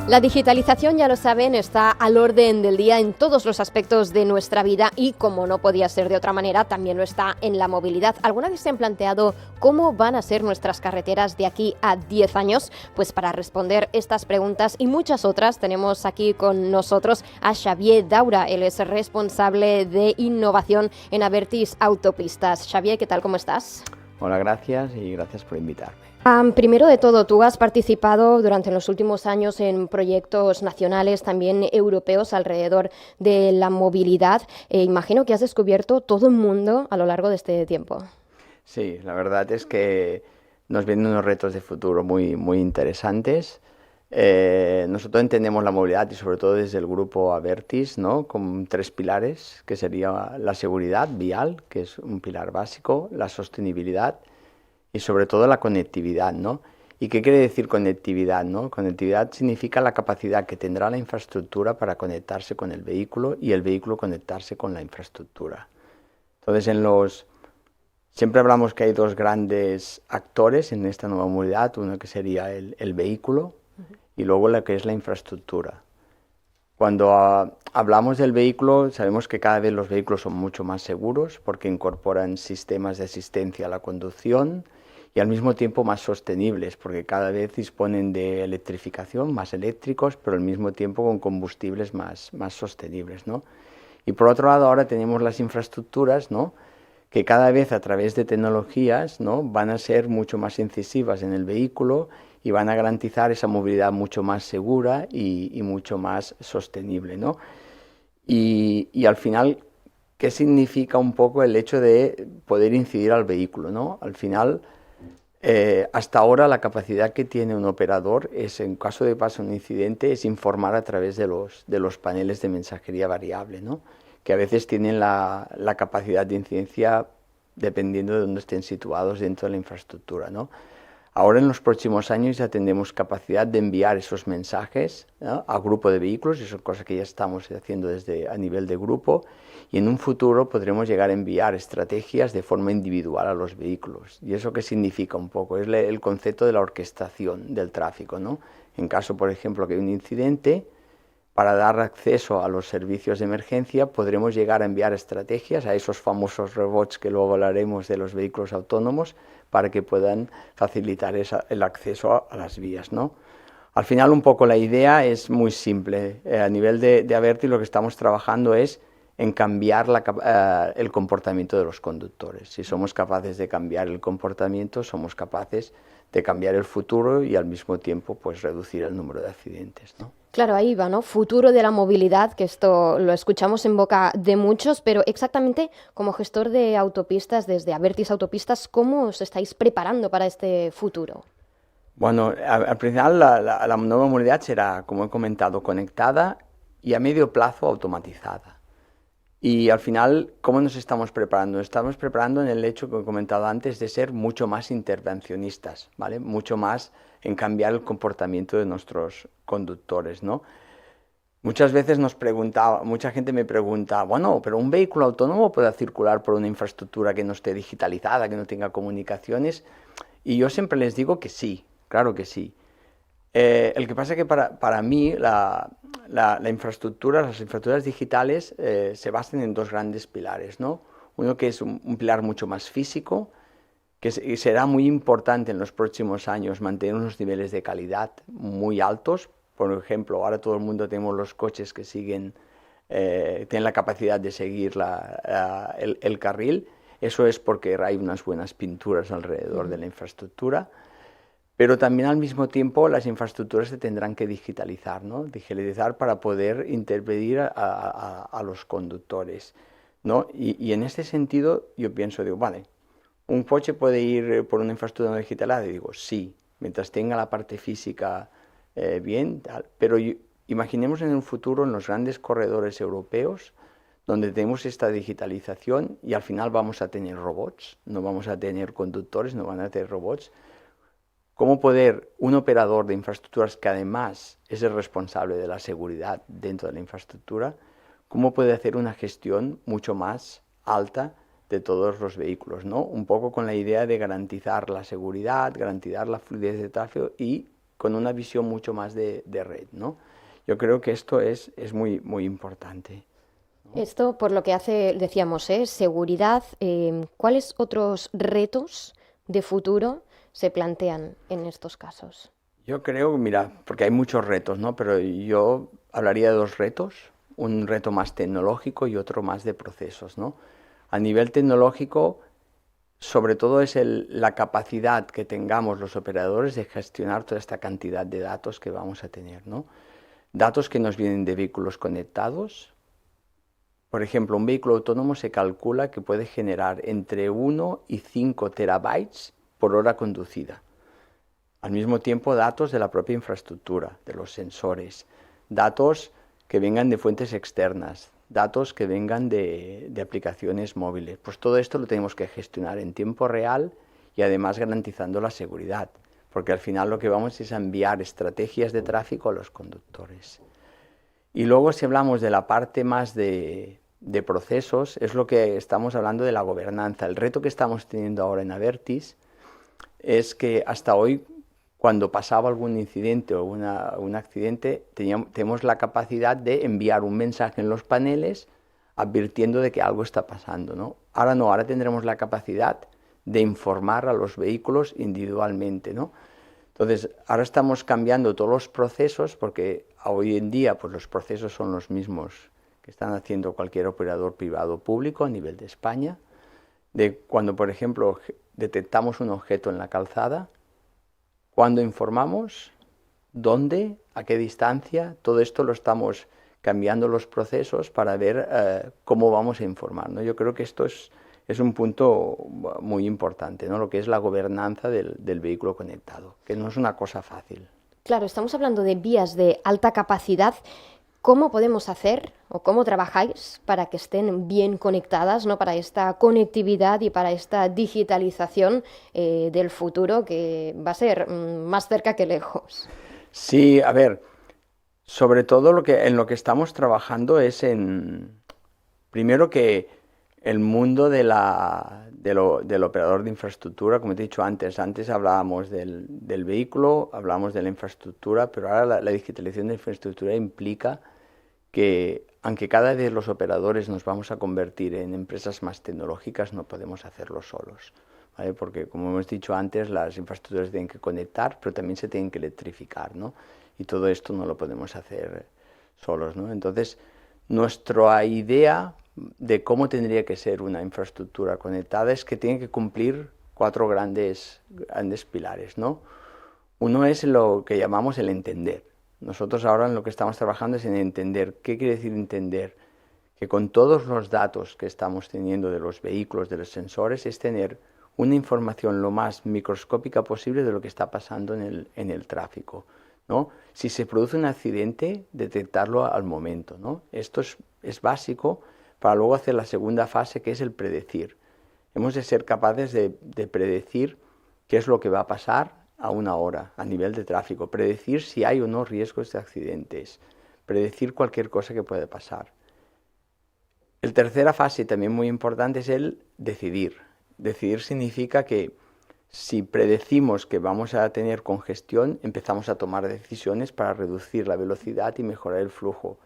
La digitalización, ya lo saben, está al orden del día en todos los aspectos de nuestra vida y, como no podía ser de otra manera, también lo está en la movilidad. ¿Alguna vez se han planteado cómo van a ser nuestras carreteras de aquí a 10 años? Pues para responder estas preguntas y muchas otras tenemos aquí con nosotros a Xavier Daura. Él es responsable de innovación en Abertis Autopistas. Xavier, ¿qué tal? ¿Cómo estás? Hola, gracias y gracias por invitarme. Primero de todo, tú has participado durante los últimos años en proyectos nacionales, también europeos, alrededor de la movilidad. Imagino que has descubierto todo un mundo a lo largo de este tiempo. Sí, la verdad es que nos vienen unos retos de futuro muy interesantes. Nosotros entendemos la movilidad y sobre todo desde el grupo Abertis, ¿no? Con 3 pilares, que sería la seguridad vial, que es un pilar básico, la sostenibilidad y sobre todo la conectividad, ¿no? ¿Y qué quiere decir conectividad, no? Conectividad significa la capacidad que tendrá la infraestructura para conectarse con el vehículo y el vehículo conectarse con la infraestructura. Entonces, siempre hablamos que hay 2 grandes actores en esta nueva movilidad, uno que sería el vehículo y luego la que es la infraestructura. Cuando hablamos del vehículo, sabemos que cada vez los vehículos son mucho más seguros porque incorporan sistemas de asistencia a la conducción y al mismo tiempo más sostenibles porque cada vez disponen de electrificación, más eléctricos, pero al mismo tiempo con combustibles más sostenibles, ¿no? Y por otro lado ahora tenemos las infraestructuras, ¿no? Que cada vez a través de tecnologías, ¿no? Van a ser mucho más incisivas en el vehículo y van a garantizar esa movilidad mucho más segura y mucho más sostenible, ¿no? Y al final, ¿qué significa un poco el hecho de poder incidir al vehículo, ¿no? Al final, hasta ahora la capacidad que tiene un operador es, en caso de pasar un incidente, es informar a través de los paneles de mensajería variable, ¿no? Que a veces tienen la capacidad de incidencia dependiendo de dónde estén situados dentro de la infraestructura, ¿no? Ahora en los próximos años ya tendremos capacidad de enviar esos mensajes, ¿no? A grupo de vehículos, y eso es cosa que ya estamos haciendo a nivel de grupo, y en un futuro podremos llegar a enviar estrategias de forma individual a los vehículos. ¿Y eso qué significa un poco? Es el concepto de la orquestación del tráfico, ¿no? En caso, por ejemplo, que hay un incidente, para dar acceso a los servicios de emergencia podremos llegar a enviar estrategias a esos famosos robots que luego hablaremos de los vehículos autónomos para que puedan facilitar el acceso a las vías, ¿no? Al final un poco la idea es muy simple. A nivel de Abertis lo que estamos trabajando es en cambiar el comportamiento de los conductores. Si somos capaces de cambiar el comportamiento, somos capaces de cambiar el futuro y al mismo tiempo pues reducir el número de accidentes, ¿no? Claro, ahí va, ¿no? Futuro de la movilidad, que esto lo escuchamos en boca de muchos, pero exactamente como gestor de autopistas desde Abertis Autopistas, ¿cómo os estáis preparando para este futuro? Bueno, al final la nueva movilidad será, como he comentado, conectada y a medio plazo automatizada. Y al final, ¿cómo nos estamos preparando? Nos estamos preparando en el hecho que he comentado antes de ser mucho más intervencionistas, ¿vale? Mucho más en cambiar el comportamiento de nuestros conductores, ¿no? Muchas veces mucha gente me pregunta, bueno, pero un vehículo autónomo puede circular por una infraestructura que no esté digitalizada, que no tenga comunicaciones, y yo siempre les digo que sí, claro que sí. El que pasa es que para mí las infraestructuras digitales se basan en 2 grandes pilares, ¿no? Uno que es un pilar mucho más físico, y será muy importante en los próximos años mantener unos niveles de calidad muy altos. Por ejemplo, ahora todo el mundo tenemos los coches que tienen la capacidad de seguir el carril. Eso es porque hay unas buenas pinturas alrededor de la infraestructura. Pero también al mismo tiempo las infraestructuras se tendrán que digitalizar, ¿no? Digitalizar para poder interpedir a los conductores, ¿no? Y en este sentido yo pienso, digo, vale, ¿un coche puede ir por una infraestructura digitalizada? Y digo, sí, mientras tenga la parte física bien, tal. Pero imaginemos en un futuro en los grandes corredores europeos donde tenemos esta digitalización y al final vamos a tener robots, no vamos a tener conductores, no van a tener robots. ¿Cómo poder un operador de infraestructuras que además es el responsable de la seguridad dentro de la infraestructura, cómo puede hacer una gestión mucho más alta de todos los vehículos, ¿no? Un poco con la idea de garantizar la seguridad, garantizar la fluidez de tráfico y con una visión mucho más de red, ¿no? Yo creo que esto es muy, muy importante. Esto por lo que hace, decíamos, seguridad. ¿Cuáles otros retos de futuro se plantean en estos casos? Yo creo, mira, porque hay muchos retos, ¿no? Pero yo hablaría de dos retos, un reto más tecnológico y otro más de procesos, ¿no? A nivel tecnológico, sobre todo es la capacidad que tengamos los operadores de gestionar toda esta cantidad de datos que vamos a tener, ¿no? Datos que nos vienen de vehículos conectados. Por ejemplo, un vehículo autónomo se calcula que puede generar entre 1 y 5 terabytes por hora conducida. Al mismo tiempo, datos de la propia infraestructura, de los sensores, datos que vengan de fuentes externas, datos que vengan de aplicaciones móviles. Pues todo esto lo tenemos que gestionar en tiempo real y además garantizando la seguridad, porque al final lo que vamos es a enviar estrategias de tráfico a los conductores. Y luego si hablamos de la parte más de procesos, es lo que estamos hablando de la gobernanza. El reto que estamos teniendo ahora en Abertis es que hasta hoy, cuando pasaba algún incidente o un accidente, tenemos la capacidad de enviar un mensaje en los paneles advirtiendo de que algo está pasando, ¿no? Ahora no, ahora tendremos la capacidad de informar a los vehículos individualmente, ¿no? Entonces, ahora estamos cambiando todos los procesos porque hoy en día pues, los procesos son los mismos que están haciendo cualquier operador privado o público a nivel de España. De cuando, por ejemplo, detectamos un objeto en la calzada, cuándo informamos, dónde, a qué distancia, todo esto lo estamos cambiando los procesos para ver cómo vamos a informar, ¿no? Yo creo que esto es un punto muy importante, ¿no? Lo que es la gobernanza del vehículo conectado, que no es una cosa fácil. Claro, estamos hablando de vías de alta capacidad. ¿Cómo podemos hacer o cómo trabajáis para que estén bien conectadas, ¿no? Para esta conectividad y para esta digitalización del futuro que va a ser más cerca que lejos? Sí, a ver, sobre todo en lo que estamos trabajando es primero que el mundo del operador de infraestructura, como te he dicho antes hablábamos del vehículo, hablábamos de la infraestructura, pero ahora la digitalización de la infraestructura implica que, aunque cada vez los operadores nos vamos a convertir en empresas más tecnológicas, no podemos hacerlo solos, ¿vale? Porque, como hemos dicho antes, las infraestructuras se tienen que conectar, pero también se tienen que electrificar, ¿no? Y todo esto no lo podemos hacer solos, ¿no? Entonces, nuestra idea de cómo tendría que ser una infraestructura conectada es que tiene que cumplir 4 grandes pilares, ¿no? Uno es lo que llamamos el entender. Nosotros ahora en lo que estamos trabajando es en entender. ¿Qué quiere decir entender? Que con todos los datos que estamos teniendo de los vehículos, de los sensores, es tener una información lo más microscópica posible de lo que está pasando en el tráfico, ¿no? Si se produce un accidente, detectarlo al momento, ¿no? Esto es básico para luego hacer la segunda fase, que es el predecir. Hemos de ser capaces de predecir qué es lo que va a pasar a una hora a nivel de tráfico, predecir si hay o no riesgos de accidentes, predecir cualquier cosa que puede pasar. La tercera fase, también muy importante, es el decidir. Decidir significa que si predecimos que vamos a tener congestión, empezamos a tomar decisiones para reducir la velocidad y mejorar el flujo.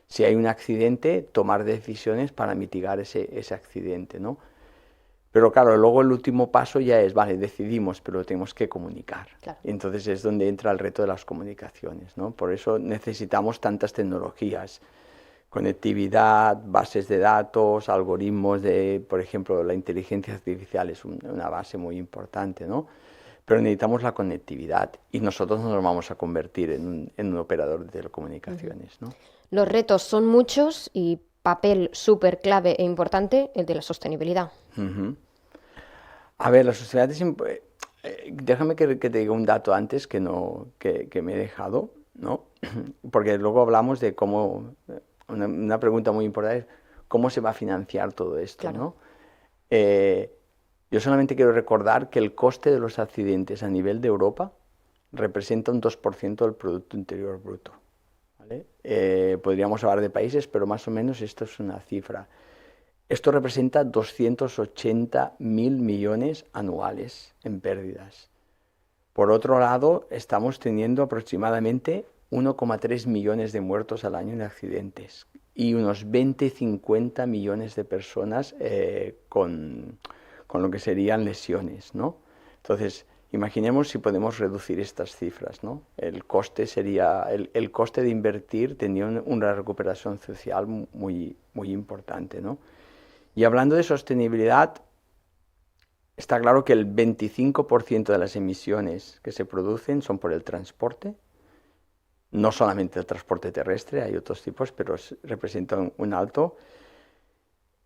Si hay un accidente, tomar decisiones para mitigar ese accidente, ¿no? Pero claro, luego el último paso ya es, vale, decidimos, pero lo tenemos que comunicar. Claro. Y entonces es donde entra el reto de las comunicaciones, ¿no? Por eso necesitamos tantas tecnologías, conectividad, bases de datos, algoritmos por ejemplo, la inteligencia artificial es una base muy importante, ¿no? Pero necesitamos la conectividad y nosotros nos vamos a convertir en un operador de telecomunicaciones, ¿no? Los retos son muchos y papel súper clave e importante el de la sostenibilidad. Uh-huh. A ver, la sostenibilidad es déjame que te diga un dato antes que me he dejado, ¿no? Porque luego hablamos de cómo, una pregunta muy importante es cómo se va a financiar todo esto, Claro. ¿no? Yo solamente quiero recordar que el coste de los accidentes a nivel de Europa representa un 2% del Producto Interior Bruto, ¿vale? Podríamos hablar de países, pero más o menos esto es una cifra. Esto representa 280.000 millones anuales en pérdidas. Por otro lado, estamos teniendo aproximadamente 1,3 millones de muertos al año en accidentes y unos 20-50 millones de personas con lo que serían lesiones, ¿no? Entonces, imaginemos si podemos reducir estas cifras, ¿no? El coste de invertir tendría una recuperación social muy, muy importante, ¿no? Y hablando de sostenibilidad, está claro que el 25% de las emisiones que se producen son por el transporte, no solamente el transporte terrestre, hay otros tipos, pero representan un alto.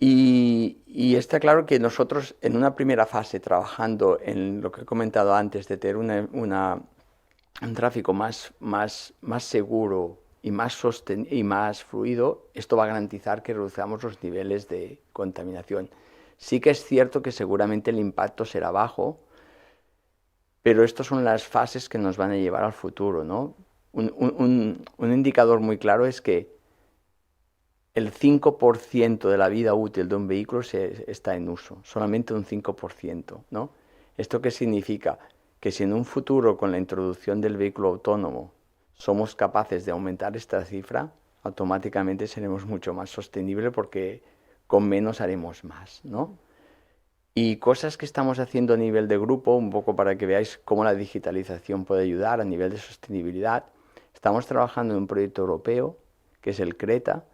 Y está claro que nosotros en una primera fase, trabajando en lo que he comentado antes, de tener un tráfico más seguro y más fluido, esto va a garantizar que reduzcamos los niveles de contaminación. Sí que es cierto que seguramente el impacto será bajo, pero estas son las fases que nos van a llevar al futuro, ¿no? Un indicador muy claro es que el 5% de la vida útil de un vehículo está en uso, solamente un 5%, ¿no? ¿Esto qué significa? Que si en un futuro, con la introducción del vehículo autónomo, somos capaces de aumentar esta cifra, automáticamente seremos mucho más sostenibles porque con menos haremos más, ¿no? Y cosas que estamos haciendo a nivel de grupo, un poco para que veáis cómo la digitalización puede ayudar a nivel de sostenibilidad. Estamos trabajando en un proyecto europeo, que es el CRETA,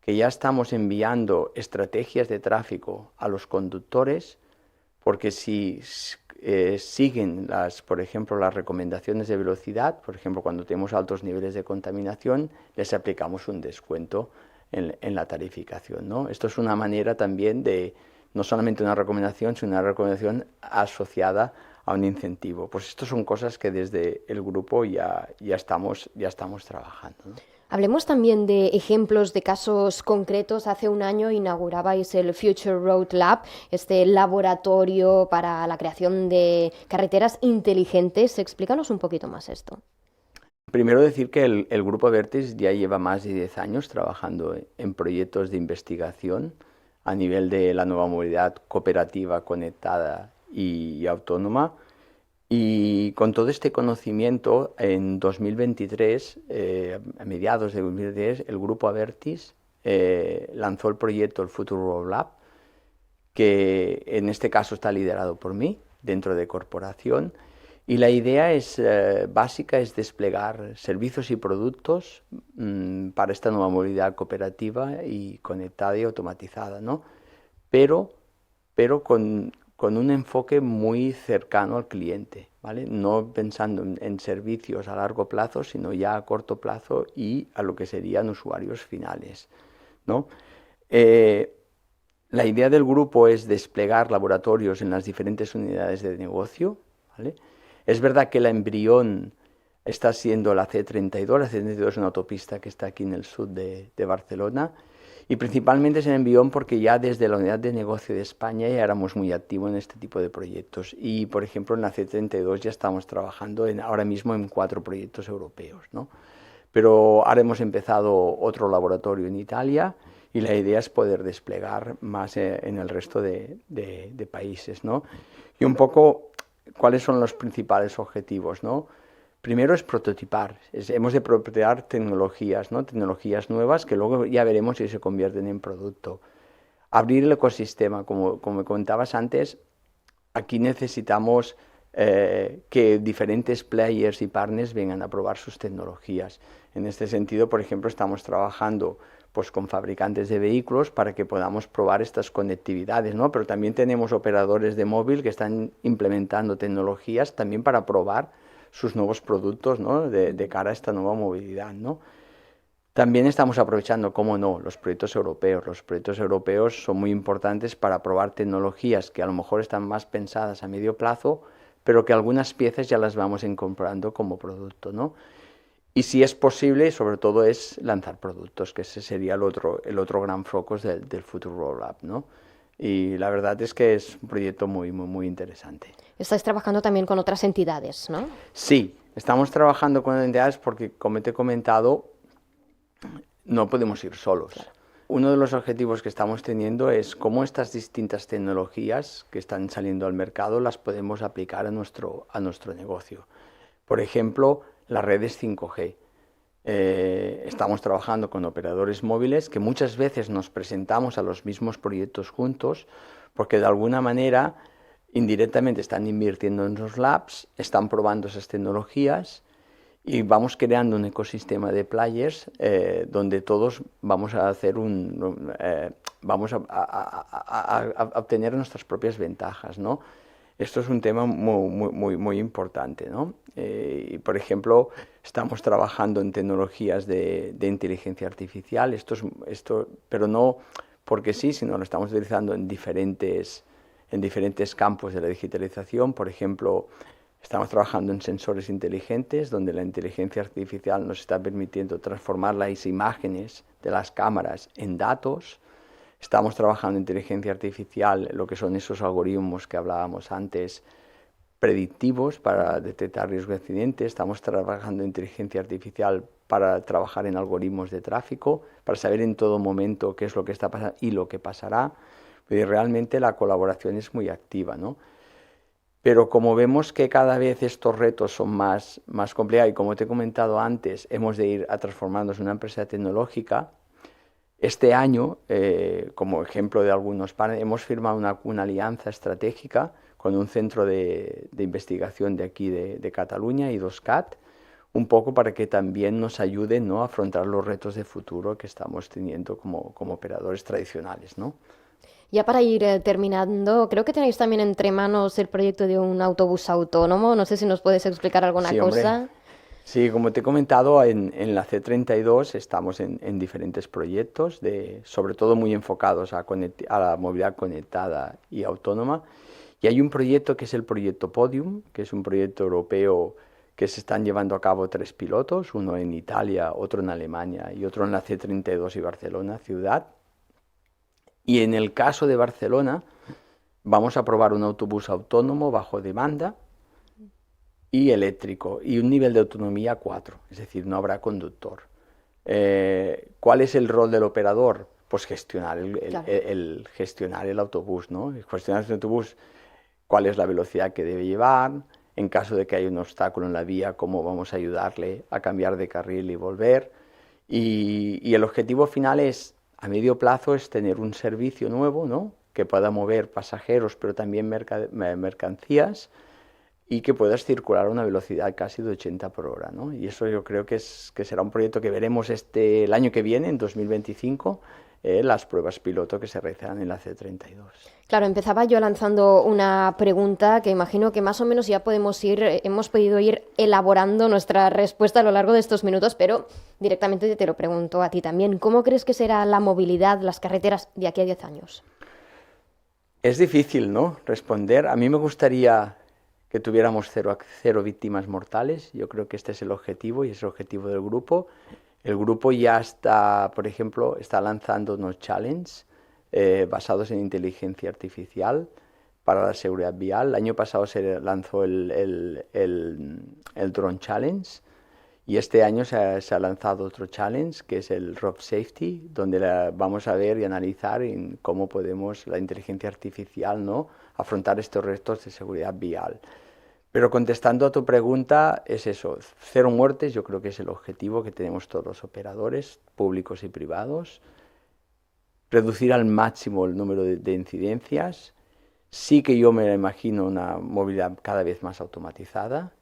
que ya estamos enviando estrategias de tráfico a los conductores, porque si siguen, por ejemplo, las recomendaciones de velocidad, por ejemplo, cuando tenemos altos niveles de contaminación, les aplicamos un descuento en la tarificación, ¿no? Esto es una manera también de, no solamente una recomendación, sino una recomendación asociada a un incentivo. Pues esto son cosas que desde el grupo ya estamos trabajando, ¿no? Hablemos también de ejemplos de casos concretos. Hace un año inaugurabais el Future Road Lab, este laboratorio para la creación de carreteras inteligentes. Explícanos un poquito más esto. Primero decir que el Grupo Abertis ya lleva más de 10 años trabajando en proyectos de investigación a nivel de la nueva movilidad cooperativa, conectada y autónoma. Y con todo este conocimiento, en 2023, a mediados de 2023, el Grupo Abertis lanzó el proyecto el Future Road Lab, que en este caso está liderado por mí, dentro de corporación, y la idea básica es desplegar servicios y productos para esta nueva movilidad cooperativa y conectada y automatizada, ¿no? Pero con un enfoque muy cercano al cliente, ¿vale? No pensando en servicios a largo plazo, sino ya a corto plazo y a lo que serían usuarios finales, ¿no? La idea del grupo es desplegar laboratorios en las diferentes unidades de negocio, ¿vale? Es verdad que el embrión está siendo la C32, la C32 es una autopista que está aquí en el sur de Barcelona, y principalmente es el embrión porque ya desde la unidad de negocio de España ya éramos muy activos en este tipo de proyectos. Y, por ejemplo, en la C32 ya estamos trabajando ahora mismo en 4 proyectos europeos, ¿no? Pero ahora hemos empezado otro laboratorio en Italia y la idea es poder desplegar más en el resto de países, ¿no? Y un poco, ¿cuáles son los principales objetivos, ¿no? Primero es prototipar, hemos de prototipar tecnologías, ¿no? Tecnologías nuevas que luego ya veremos si se convierten en producto. Abrir el ecosistema, como me comentabas antes, aquí necesitamos que diferentes players y partners vengan a probar sus tecnologías. En este sentido, por ejemplo, estamos trabajando pues, con fabricantes de vehículos para que podamos probar estas conectividades, ¿no? Pero también tenemos operadores de móvil que están implementando tecnologías también para probar sus nuevos productos, ¿no? de cara a esta nueva movilidad, ¿no? También estamos aprovechando, cómo no, los proyectos europeos. Los proyectos europeos son muy importantes para probar tecnologías que a lo mejor están más pensadas a medio plazo, pero que algunas piezas ya las vamos incorporando como producto, ¿no? Y si es posible, sobre todo, es lanzar productos, que ese sería el otro gran focus del Future Road Lab, ¿no? Y la verdad es que es un proyecto muy, muy, muy interesante. Estáis trabajando también con otras entidades, ¿no? Sí, estamos trabajando con entidades porque, como te he comentado, no podemos ir solos. Claro. uno de los objetivos que estamos teniendo es cómo estas distintas tecnologías que están saliendo al mercado las podemos aplicar a nuestro negocio. Por ejemplo, las redes 5G. Estamos trabajando con operadores móviles que muchas veces nos presentamos a los mismos proyectos juntos porque de alguna manera indirectamente están invirtiendo en los labs, están probando esas tecnologías y vamos creando un ecosistema de players donde todos vamos a hacer vamos a obtener nuestras propias ventajas, ¿no? Esto es un tema muy importante, ¿no? Por ejemplo, estamos trabajando en tecnologías de inteligencia artificial, pero no porque sí, sino lo estamos utilizando en diferentes campos de la digitalización. Por ejemplo, estamos trabajando en sensores inteligentes, donde la inteligencia artificial nos está permitiendo transformar las imágenes de las cámaras en datos. Estamos trabajando en inteligencia artificial, lo que son esos algoritmos que hablábamos antes, predictivos para detectar riesgo de accidente. Estamos trabajando en inteligencia artificial para trabajar en algoritmos de tráfico, para saber en todo momento qué es lo que está pasando y lo que pasará. Y realmente la colaboración es muy activa, ¿no? Pero como vemos que cada vez estos retos son más complicados y como te he comentado antes, hemos de ir a transformarnos en una empresa tecnológica. Este año, como ejemplo de algunos partners, hemos firmado una alianza estratégica con un centro de investigación de aquí de Cataluña, I2CAT, un poco para que también nos ayuden, ¿no?, a afrontar los retos de futuro que estamos teniendo como operadores tradicionales, ¿no? Ya para ir terminando, creo que tenéis también entre manos el proyecto de un autobús autónomo. No sé si nos puedes explicar alguna Sí, hombre. cosa. Sí, como te he comentado, en la C32 estamos en diferentes proyectos, sobre todo muy enfocados a la movilidad conectada y autónoma. Y hay un proyecto que es el proyecto Podium, que es un proyecto europeo que se están llevando a cabo 3 pilotos, uno en Italia, otro en Alemania y otro en la C32 y Barcelona ciudad. Y en el caso de Barcelona vamos a probar un autobús autónomo bajo demanda y eléctrico y un nivel de autonomía 4, es decir, no habrá conductor. ¿Cuál es el rol del operador? Pues gestionar gestionar el autobús, ¿no? Gestionar el autobús, cuál es la velocidad que debe llevar, en caso de que haya un obstáculo en la vía, cómo vamos a ayudarle a cambiar de carril y volver. Y el objetivo final es, a medio plazo, es tener un servicio nuevo, ¿no?, que pueda mover pasajeros, pero también mercancías, y que puedas circular a una velocidad casi de 80 por hora, ¿no? Y eso yo creo que será un proyecto que veremos el año que viene, en 2025, las pruebas piloto que se realizarán en la C32. Claro, empezaba yo lanzando una pregunta que imagino que más o menos ya hemos podido ir elaborando nuestra respuesta a lo largo de estos minutos, pero directamente te lo pregunto a ti también. ¿Cómo crees que será la movilidad, las carreteras de aquí a 10 años? Es difícil, ¿no?, responder. A mí me gustaría que tuviéramos cero víctimas mortales. Yo creo que este es el objetivo y es el objetivo del grupo. El grupo ya está, por ejemplo, está lanzando unos challenges basados en inteligencia artificial para la seguridad vial. El año pasado se lanzó el Drone Challenge y este año se ha lanzado otro challenge que es el Road Safety, donde vamos a ver y analizar en cómo podemos la inteligencia artificial, ¿no?, afrontar estos retos de seguridad vial. Pero contestando a tu pregunta, es eso, 0 muertes, yo creo que es el objetivo que tenemos todos los operadores, públicos y privados. Reducir al máximo el número de incidencias. Sí que yo me imagino una movilidad cada vez más automatizada,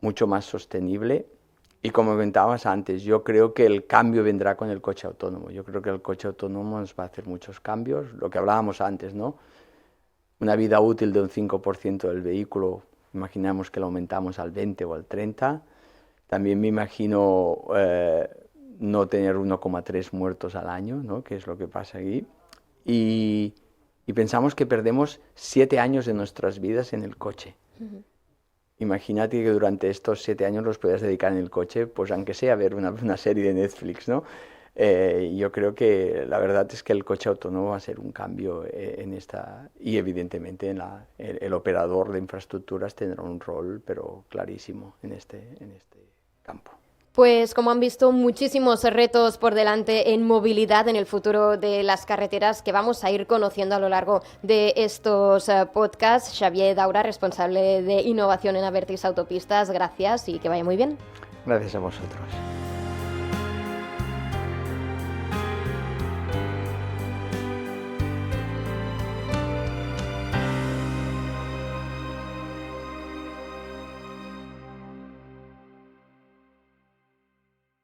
mucho más sostenible. Y como comentabas antes, yo creo que el cambio vendrá con el coche autónomo. Yo creo que el coche autónomo nos va a hacer muchos cambios, lo que hablábamos antes, ¿no? Una vida útil de un 5% del vehículo, imaginamos que lo aumentamos al 20 o al 30. También me imagino no tener 1,3 muertos al año, ¿no?, que es lo que pasa aquí. Y pensamos que perdemos 7 años de nuestras vidas en el coche. Imagínate que durante estos 7 años los puedas dedicar en el coche, pues aunque sea a ver una serie de Netflix, ¿no? Yo creo que la verdad es que el coche autónomo va a ser un cambio en esta, y evidentemente el operador de infraestructuras tendrá un rol, pero clarísimo en este campo. Pues como han visto, muchísimos retos por delante en movilidad en el futuro de las carreteras que vamos a ir conociendo a lo largo de estos podcasts. Xavier Daura, responsable de innovación en Abertis Autopistas, gracias y que vaya muy bien. Gracias a vosotros.